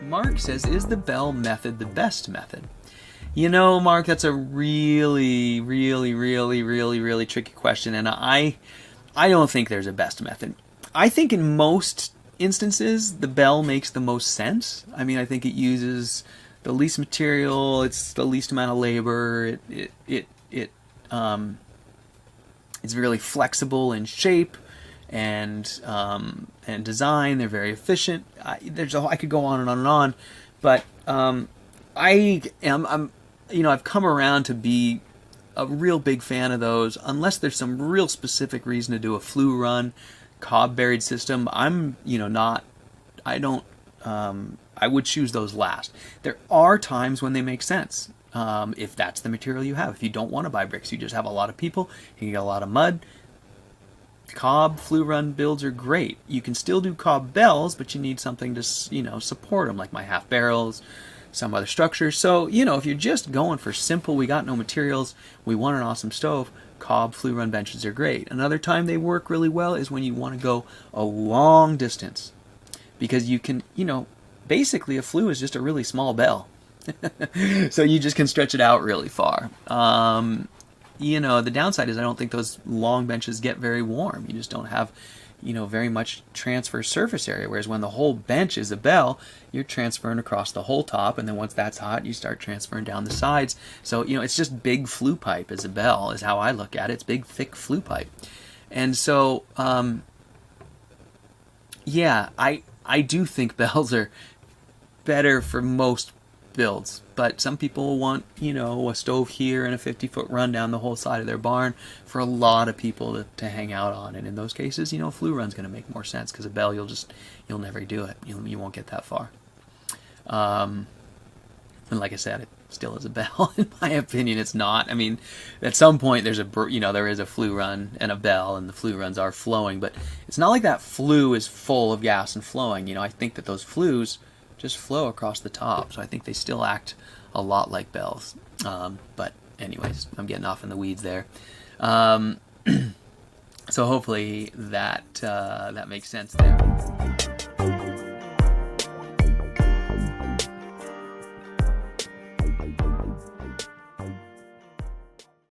Mark says, is the bell method the best method? You know, Mark, that's a really, really, really, really, really tricky question, and I don't think there's a best method. I think in most instances, the bell makes the most sense. I mean, I think it uses the least material, it's the least amount of labor, it's really flexible in shape and design. They're very efficient. I could go on and on and on, but I've come around to be a real big fan of those. Unless there's some real specific reason to do a Flue Run cob buried system, I would choose those last. There are times when they make sense. If that's the material you have. If you don't want to buy bricks, you just have a lot of people, you can get a lot of mud. Cob Flue Run builds are great. You can still do cob bells, but you need something to, support them, like my half barrels, some other structure. So, if you're just going for simple, we got no materials, we want an awesome stove, cob Flue Run benches are great. Another time they work really well is when you want to go a long distance, because you can, basically a flue is just a really small bell. So you just can stretch it out really far. The downside is I don't think those long benches get very warm. You just don't have, very much transfer surface area. Whereas when the whole bench is a bell, you're transferring across the whole top, and then once that's hot, you start transferring down the sides. So, it's just big flue pipe as a bell is how I look at it. It's big, thick flue pipe. And so, I do think bells are better for most builds, but some people want, a stove here and a 50-foot run down the whole side of their barn for a lot of people to hang out on. And in those cases, Flue Run's going to make more sense, because a bell, you'll never do it. You won't get that far. And like I said, it still is a bell. In my opinion, it's not. I mean, at some point there is a Flue Run and a bell, and the Flue Runs are flowing, but it's not like that flue is full of gas and flowing. I think that those flues just flow across the top, so I think they still act a lot like bells. But anyways, I'm getting off in the weeds there. So hopefully that makes sense there.